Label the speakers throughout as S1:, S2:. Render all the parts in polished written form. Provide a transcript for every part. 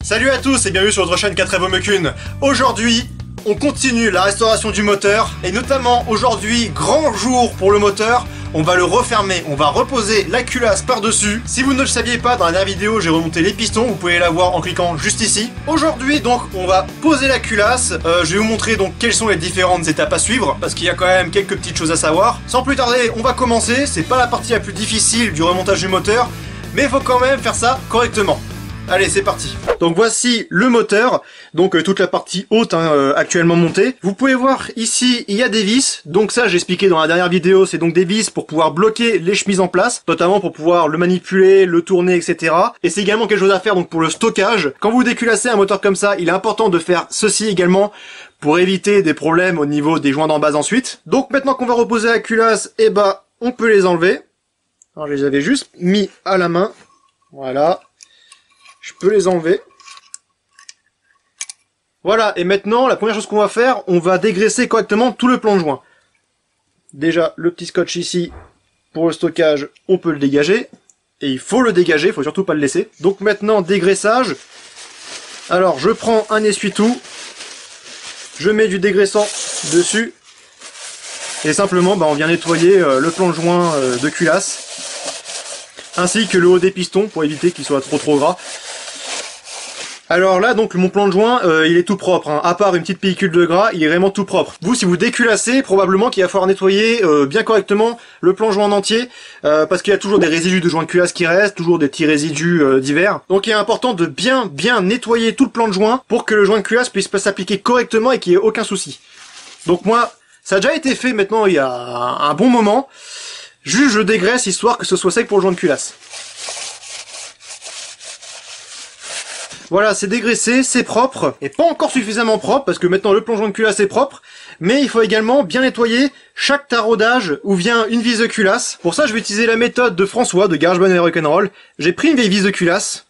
S1: Salut à tous et bienvenue sur votre chaîne 4EvoMeCune. Aujourd'hui, on continue la restauration du moteur et notamment aujourd'hui, grand jour pour le moteur. On va le refermer, on va reposer la culasse par-dessus. Si vous ne le saviez pas, dans la dernière vidéo, j'ai remonté les pistons, vous pouvez la voir en cliquant juste ici. Aujourd'hui, donc, on va poser la culasse. Je vais vous montrer donc quelles sont les différentes étapes à suivre, parce qu'il y a quand même quelques petites choses à savoir. Sans plus tarder, on va commencer. C'est pas la partie la plus difficile du remontage du moteur, mais il faut quand même faire ça correctement. Allez, c'est parti. Donc voici le moteur, donc toute la partie haute actuellement montée. Vous pouvez voir ici, il y a des vis. Donc ça, j'ai expliqué dans la dernière vidéo, c'est donc des vis pour pouvoir bloquer les chemises en place, notamment pour pouvoir le manipuler, le tourner, etc. Et c'est également quelque chose à faire donc pour le stockage. Quand vous déculassez un moteur comme ça, il est important de faire ceci également pour éviter des problèmes au niveau des joints d'en base ensuite. Donc maintenant qu'on va reposer la culasse, eh ben, on peut les enlever. Alors je les avais juste mis à la main. Voilà. Je peux les enlever. Voilà, et maintenant, la première chose qu'on va faire, on va dégraisser correctement tout le plonge-joint. Déjà, le petit scotch ici, pour le stockage, on peut le dégager. Et il faut le dégager, il faut surtout pas le laisser. Donc maintenant, dégraissage. Alors, je prends un essuie-tout. Je mets du dégraissant dessus. Et simplement, on vient nettoyer le plonge-joint de culasse. Ainsi que le haut des pistons, pour éviter qu'il soit trop gras. Alors là, donc mon plonge-joint, il est tout propre, hein. À part une petite pellicule de gras, il est vraiment tout propre. Vous, si vous déculassez, probablement qu'il va falloir nettoyer bien correctement le plonge-joint en entier, parce qu'il y a toujours des résidus de joint de culasse qui restent, toujours des petits résidus divers. Donc il est important de bien nettoyer tout le plonge-joint pour que le joint de culasse puisse s'appliquer correctement et qu'il n'y ait aucun souci. Donc moi, ça a déjà été fait maintenant il y a un bon moment. Juste je dégraisse histoire que ce soit sec pour le joint de culasse. Voilà, c'est dégraissé, c'est propre, et pas encore suffisamment propre, parce que maintenant le plonge-joint de culasse est propre, mais il faut également bien nettoyer chaque taraudage où vient une vis de culasse. Pour ça, je vais utiliser la méthode de François, de GarageBand et Rock'n'Roll. J'ai pris une vieille vis de culasse,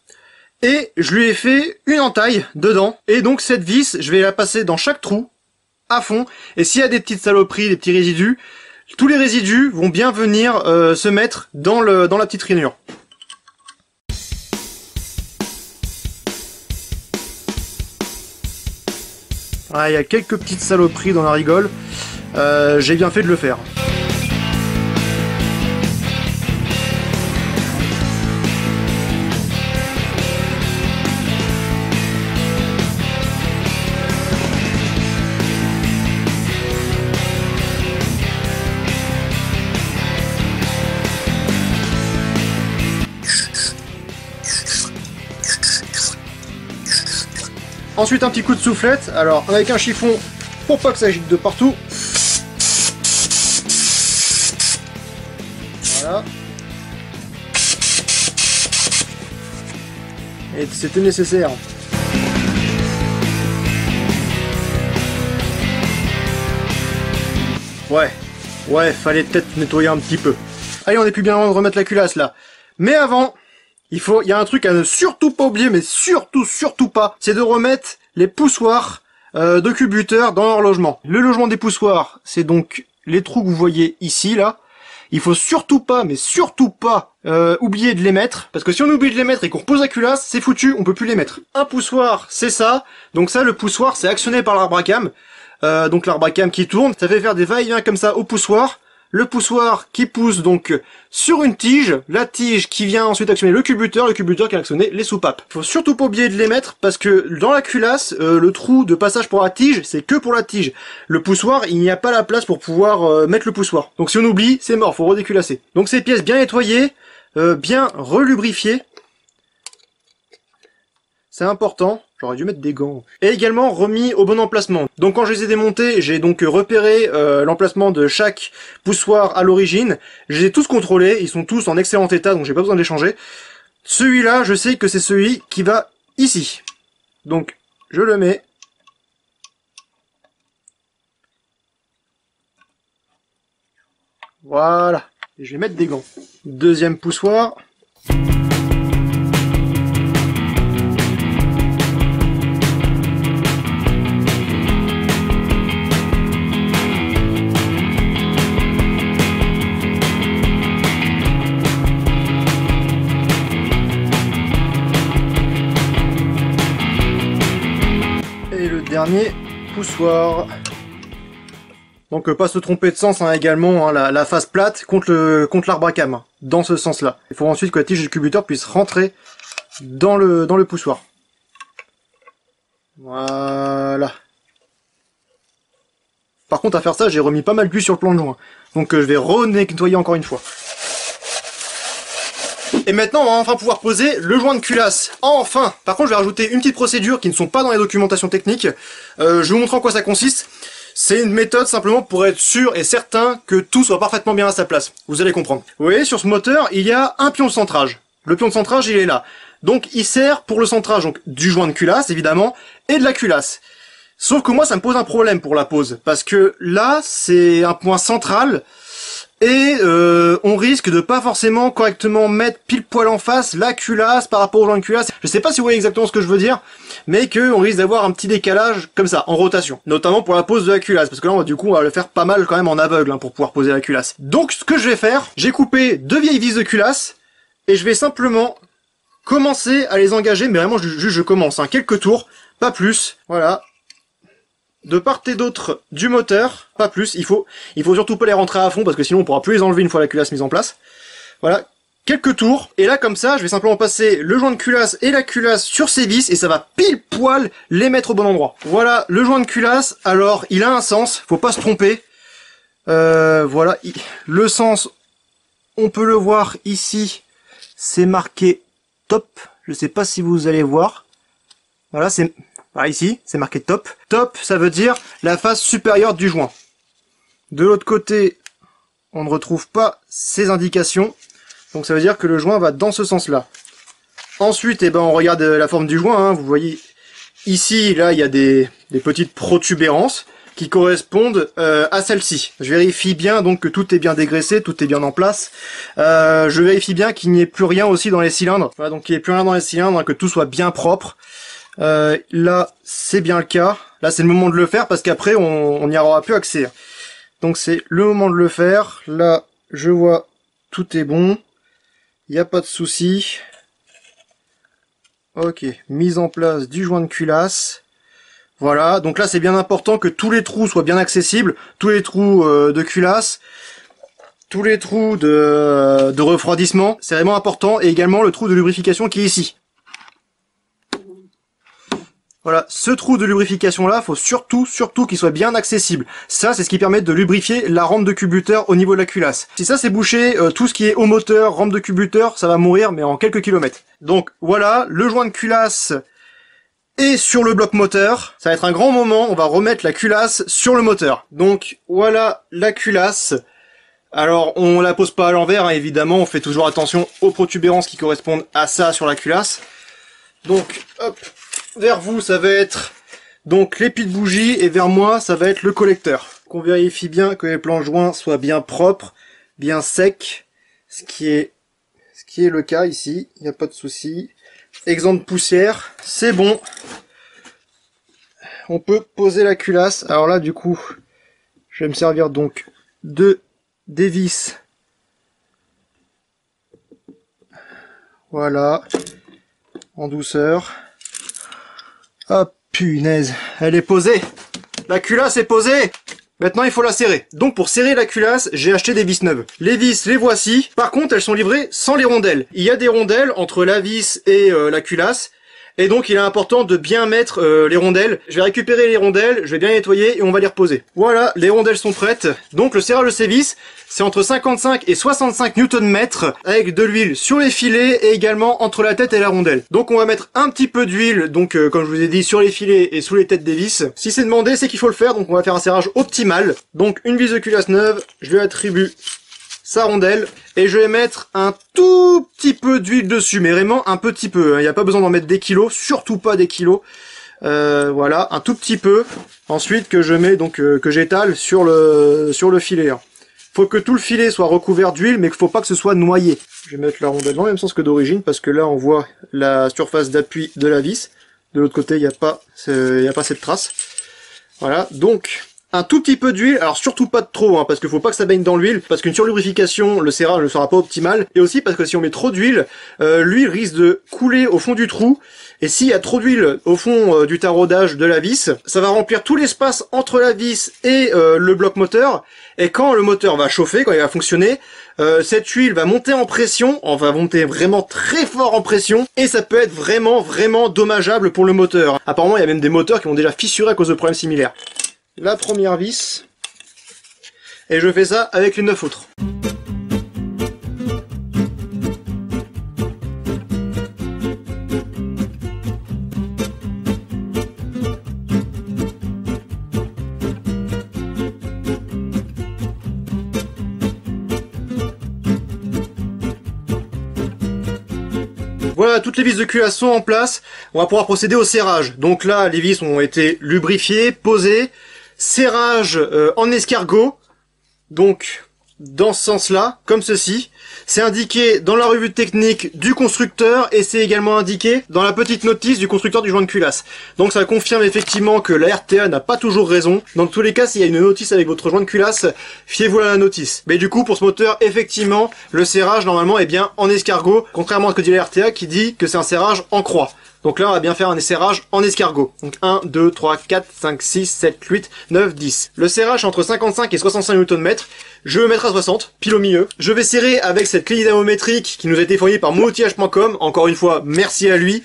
S1: et je lui ai fait une entaille dedans, et donc cette vis, je vais la passer dans chaque trou, à fond, et s'il y a des petites saloperies, des petits résidus, tous les résidus vont bien venir se mettre dans la petite rainure. Ah, il y a quelques petites saloperies dans la rigole, j'ai bien fait de le faire. Ensuite un petit coup de soufflette, alors avec un chiffon pour pas que ça agite de partout. Voilà. Et c'était nécessaire. Ouais, fallait peut-être nettoyer un petit peu. Allez, on est plus bien loin de remettre la culasse là. Mais avant... il y a un truc à ne surtout pas oublier, mais surtout pas, c'est de remettre les poussoirs de culbuteurs dans leur logement. Le logement des poussoirs, c'est donc les trous que vous voyez ici, là. Il faut surtout pas, mais surtout pas, oublier de les mettre, parce que si on oublie de les mettre et qu'on repose la culasse, c'est foutu, on peut plus les mettre. Un poussoir, c'est ça. Donc ça, le poussoir, c'est actionné par l'arbre à cam. Donc l'arbre à cam qui tourne, ça fait faire des va-et-vient comme ça au poussoir. Le poussoir qui pousse donc sur une tige, la tige qui vient ensuite actionner le culbuteur qui va actionner les soupapes. Faut surtout pas oublier de les mettre parce que dans la culasse, le trou de passage pour la tige, c'est que pour la tige. Le poussoir, il n'y a pas la place pour pouvoir mettre le poussoir. Donc si on oublie, c'est mort, faut redéculasser. Donc ces pièces bien nettoyées, bien relubrifiées. C'est important. J'aurais dû mettre des gants. Et également remis au bon emplacement. Donc quand je les ai démontés, j'ai donc repéré l'emplacement de chaque poussoir à l'origine. Je les ai tous contrôlés, ils sont tous en excellent état, donc j'ai pas besoin de les changer. Celui-là, je sais que c'est celui qui va ici. Donc, je le mets. Voilà. Et je vais mettre des gants. Deuxième poussoir. dernier poussoir. Donc pas se tromper de sens hein, également, hein, la face plate contre l'arbre à cam, hein, dans ce sens-là. Il faut ensuite que la tige du culbuteur puisse rentrer dans le poussoir. Voilà. Par contre à faire ça, j'ai remis pas mal d'huile sur le plan de joint. Donc je vais re-nettoyer encore une fois. Et maintenant, on va enfin pouvoir poser le joint de culasse. Enfin! Par contre, je vais rajouter une petite procédure qui ne sont pas dans les documentations techniques. Je vais vous montrer en quoi ça consiste. C'est une méthode simplement pour être sûr et certain que tout soit parfaitement bien à sa place. Vous allez comprendre. Vous voyez, sur ce moteur, il y a un pion de centrage. Le pion de centrage, il est là. Donc, il sert pour le centrage donc, du joint de culasse, évidemment, et de la culasse. Sauf que moi, ça me pose un problème pour la pose. Parce que là, c'est un point central. Et on risque de pas forcément correctement mettre pile poil en face la culasse par rapport au joint de culasse. Je sais pas si vous voyez exactement ce que je veux dire, mais que on risque d'avoir un petit décalage comme ça, en rotation. Notamment pour la pose de la culasse, parce que là on va le faire pas mal quand même en aveugle hein, pour pouvoir poser la culasse. Donc ce que je vais faire, j'ai coupé 2 vieilles vis de culasse, et je vais simplement commencer à les engager, mais vraiment juste je commence, hein, quelques tours, pas plus, voilà. De part et d'autre du moteur, pas plus, il faut surtout pas les rentrer à fond parce que sinon on pourra plus les enlever une fois la culasse mise en place. Voilà, quelques tours, et là comme ça, je vais simplement passer le joint de culasse et la culasse sur ces vis et ça va pile poil les mettre au bon endroit. Voilà, le joint de culasse, alors il a un sens, faut pas se tromper. Voilà, le sens, on peut le voir ici, c'est marqué top, je sais pas si vous allez voir. Voilà, c'est... Voilà, ici, c'est marqué top. Top, ça veut dire la face supérieure du joint. De l'autre côté, on ne retrouve pas ces indications. Donc ça veut dire que le joint va dans ce sens-là. Ensuite, eh ben, on regarde la forme du joint. Hein. Vous voyez, ici, là, il y a des petites protubérances qui correspondent à celle-ci. Je vérifie bien donc que tout est bien dégraissé, tout est bien en place. Je vérifie bien qu'il n'y ait plus rien aussi dans les cylindres. Voilà, donc qu'il n'y ait plus rien dans les cylindres, hein, que tout soit bien propre. Là, c'est bien le cas. Là, c'est le moment de le faire parce qu'après, on n'y aura plus accès. Donc, c'est le moment de le faire. Là, je vois, tout est bon. Il n'y a pas de souci. Ok, mise en place du joint de culasse. Voilà, donc là, c'est bien important que tous les trous soient bien accessibles. Tous les trous de culasse. Tous les trous de refroidissement. C'est vraiment important. Et également le trou de lubrification qui est ici. Voilà, ce trou de lubrification là, faut surtout qu'il soit bien accessible. Ça, c'est ce qui permet de lubrifier la rampe de culbuteur au niveau de la culasse. Si ça c'est bouché, tout ce qui est au moteur, rampe de culbuteur, ça va mourir, mais en quelques kilomètres. Donc voilà, le joint de culasse est sur le bloc moteur. Ça va être un grand moment, on va remettre la culasse sur le moteur. Donc voilà la culasse. Alors, on la pose pas à l'envers, hein, évidemment, on fait toujours attention aux protubérances qui correspondent à ça sur la culasse. Donc, hop. Vers vous, ça va être donc les piles de bougie et vers moi, ça va être le collecteur. Qu'on vérifie bien que les plans joints soient bien propres, bien secs, ce qui est le cas ici, il n'y a pas de souci. Exempt de poussière, c'est bon. On peut poser la culasse. Alors là, du coup, je vais me servir donc des vis. Voilà, en douceur. Ah punaise, elle est posée. La culasse est posée. Maintenant il faut la serrer. Donc pour serrer la culasse, j'ai acheté des vis neuves. Les vis, les voici. Par contre, elles sont livrées sans les rondelles. Il y a des rondelles entre la vis et la culasse. Et donc il est important de bien mettre les rondelles. Je vais récupérer les rondelles, je vais bien nettoyer et on va les reposer. Voilà, les rondelles sont prêtes. Donc le serrage de ces vis, c'est entre 55 et 65 Nm avec de l'huile sur les filets et également entre la tête et la rondelle. Donc on va mettre un petit peu d'huile, donc comme je vous ai dit, sur les filets et sous les têtes des vis. Si c'est demandé, c'est qu'il faut le faire, donc on va faire un serrage optimal. Donc une vis de culasse neuve, je lui attribue sa rondelle et je vais mettre un tout petit peu d'huile dessus, mais vraiment un petit peu, hein. Il n'y a pas besoin d'en mettre des kilos, surtout pas des kilos. Voilà, un tout petit peu. Ensuite que je mets donc que j'étale sur le filet, hein. Faut que tout le filet soit recouvert d'huile, mais qu'il faut pas que ce soit noyé. Je vais mettre la rondelle dans le même sens que d'origine parce que là on voit la surface d'appui de la vis. De l'autre côté il n'y a pas cette trace. Voilà, donc un tout petit peu d'huile, alors surtout pas de trop, hein, parce qu'il faut pas que ça baigne dans l'huile, parce qu'une surlubrification, le serrage ne sera pas optimal, et aussi parce que si on met trop d'huile, l'huile risque de couler au fond du trou, et s'il y a trop d'huile au fond du taraudage de la vis, ça va remplir tout l'espace entre la vis et le bloc moteur, et quand le moteur va chauffer, quand il va fonctionner, cette huile va monter en pression, on va monter vraiment très fort en pression, et ça peut être vraiment dommageable pour le moteur. Apparemment, il y a même des moteurs qui vont déjà fissurer à cause de problèmes similaires. La première vis, et je fais ça avec les 9 autres. Voilà, toutes les vis de culasse sont en place. On va pouvoir procéder au serrage. Donc là, les vis ont été lubrifiées, posées. Serrage en escargot. Donc, dans ce sens-là, comme ceci. C'est indiqué dans la revue technique du constructeur et c'est également indiqué dans la petite notice du constructeur du joint de culasse. Donc ça confirme effectivement que la RTA n'a pas toujours raison. Dans tous les cas, s'il y a une notice avec votre joint de culasse, fiez-vous à la notice. Mais du coup, pour ce moteur, effectivement, le serrage normalement est bien en escargot, contrairement à ce que dit la RTA qui dit que c'est un serrage en croix. Donc là, on va bien faire un serrage en escargot. Donc 1, 2, 3, 4, 5, 6, 7, 8, 9, 10. Le serrage entre 55 et 65 Nm. Je vais me mettre à 60, pile au milieu. Je vais serrer avec cette clé dynamométrique qui nous a été fournie par monoutillage.com. Encore une fois, merci à lui.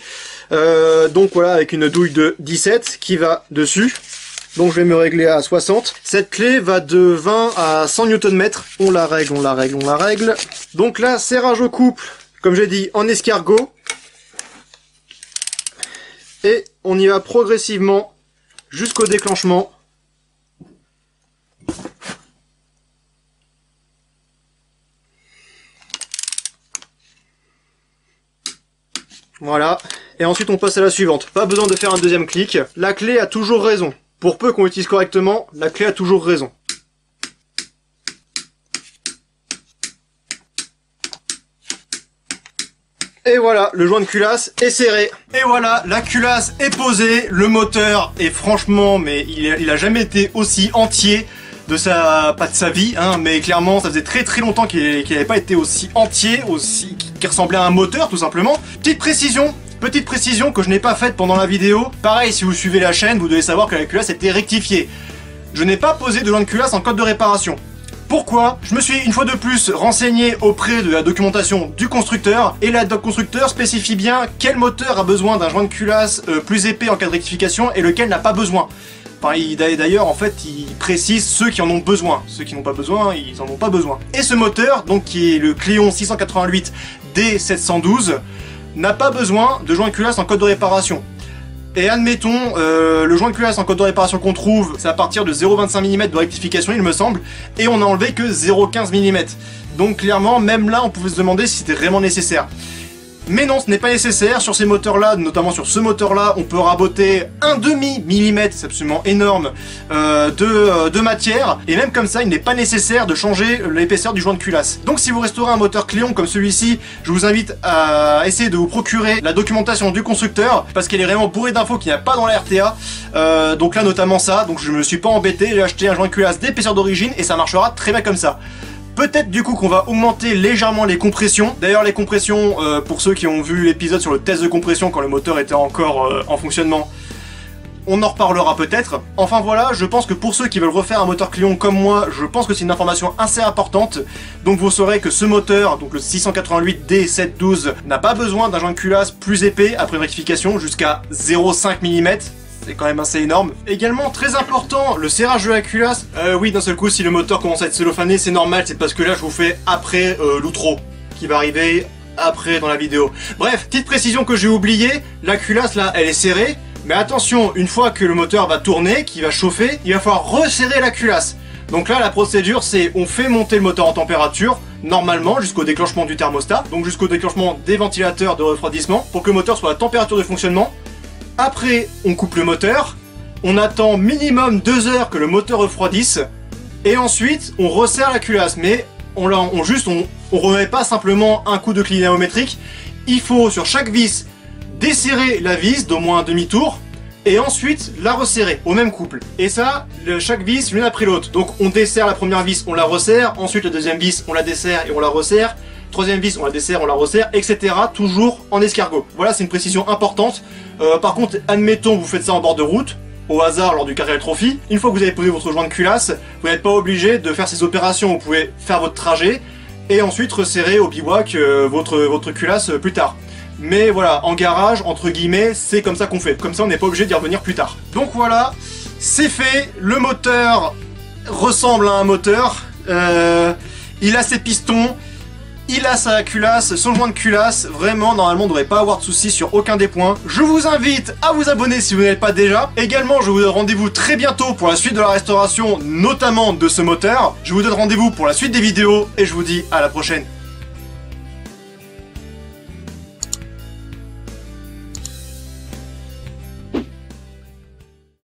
S1: Donc voilà, avec une douille de 17 qui va dessus. Donc je vais me régler à 60. Cette clé va de 20 à 100 Nm. On la règle, on la règle, on la règle. Donc là, serrage au couple, comme j'ai dit, en escargot. Et on y va progressivement jusqu'au déclenchement. Voilà. Et ensuite on passe à la suivante. Pas besoin de faire un deuxième clic. La clé a toujours raison. Pour peu qu'on l'utilise correctement, la clé a toujours raison. Et voilà, le joint de culasse est serré. Et voilà, la culasse est posée, le moteur est franchement, mais il a jamais été aussi entier de pas de sa vie, hein, mais clairement ça faisait très longtemps qu'il n'avait pas été aussi entier, qui ressemblait à un moteur tout simplement. Petite précision que je n'ai pas faite pendant la vidéo. Pareil, si vous suivez la chaîne, vous devez savoir que la culasse était rectifiée. Je n'ai pas posé de joint de culasse en code de réparation. Pourquoi? Je me suis une fois de plus renseigné auprès de la documentation du constructeur et la doc constructeur spécifie bien quel moteur a besoin d'un joint de culasse plus épais en cas de rectification et lequel n'a pas besoin. Enfin, d'ailleurs, en fait, il précise ceux qui en ont besoin. Ceux qui n'ont pas besoin, ils en ont pas besoin. Et ce moteur, donc qui est le Cléon 688 D712, n'a pas besoin de joint de culasse en code de réparation. Et admettons, le joint de culasse en code de réparation qu'on trouve, c'est à partir de 0,25 mm de rectification, il me semble, et on a enlevé que 0,15 mm. Donc clairement, même là, on pouvait se demander si c'était vraiment nécessaire. Mais non, ce n'est pas nécessaire. Sur ces moteurs-là, notamment sur ce moteur-là, on peut raboter 1/2 mm, c'est absolument énorme, de matière. Et même comme ça, il n'est pas nécessaire de changer l'épaisseur du joint de culasse. Donc si vous restaurez un moteur Cléon comme celui-ci, je vous invite à essayer de vous procurer la documentation du constructeur, parce qu'elle est vraiment bourrée d'infos qu'il n'y a pas dans la RTA. Donc là, notamment ça. Donc je me suis pas embêté, j'ai acheté un joint de culasse d'épaisseur d'origine et ça marchera très bien comme ça. Peut-être du coup qu'on va augmenter légèrement les compressions. D'ailleurs les compressions, pour ceux qui ont vu l'épisode sur le test de compression quand le moteur était encore en fonctionnement, on en reparlera peut-être. Enfin voilà, je pense que pour ceux qui veulent refaire un moteur Cléon comme moi, je pense que c'est une information assez importante. Donc vous saurez que ce moteur, donc le 688 D712, n'a pas besoin d'un joint de culasse plus épais après une rectification jusqu'à 0,5 mm. C'est quand même assez énorme. Également, très important, le serrage de la culasse. Oui, d'un seul coup, si le moteur commence à être cellophané, c'est normal, c'est parce que là, je vous fais après l'outro, qui va arriver après dans la vidéo. Bref, petite précision que j'ai oubliée, la culasse, là, elle est serrée, mais attention, une fois que le moteur va tourner, qu'il va chauffer, il va falloir resserrer la culasse. Donc là, la procédure, c'est on fait monter le moteur en température, normalement, jusqu'au déclenchement du thermostat, donc jusqu'au déclenchement des ventilateurs de refroidissement, pour que le moteur soit à température de fonctionnement. Après, on coupe le moteur, on attend minimum 2 heures que le moteur refroidisse, et ensuite, on resserre la culasse. Mais on remet pas simplement un coup de clé dynamométrique, il faut sur chaque vis desserrer la vis d'au moins un demi-tour, et ensuite la resserrer au même couple. Et ça, chaque vis l'une après l'autre. Donc on desserre la première vis, on la resserre, ensuite la deuxième vis, on la desserre et on la resserre, troisième vis, on la desserre, on la resserre, etc. Toujours en escargot. Voilà, c'est une précision importante. Par contre, admettons vous faites ça en bord de route, au hasard lors du Carriel Trophy. Une fois que vous avez posé votre joint de culasse, vous n'êtes pas obligé de faire ces opérations. Vous pouvez faire votre trajet et ensuite resserrer au bivouac votre culasse plus tard. Mais voilà, en garage, entre guillemets, c'est comme ça qu'on fait. Comme ça, on n'est pas obligé d'y revenir plus tard. Donc voilà, c'est fait. Le moteur ressemble à un moteur. Il a ses pistons. Il a sa culasse, son joint de culasse. Vraiment, normalement, on ne devrait pas avoir de soucis sur aucun des points. Je vous invite à vous abonner si vous n'êtes pas déjà. Également, je vous donne rendez-vous très bientôt pour la suite de la restauration, notamment de ce moteur. Je vous donne rendez-vous pour la suite des vidéos et je vous dis à la prochaine.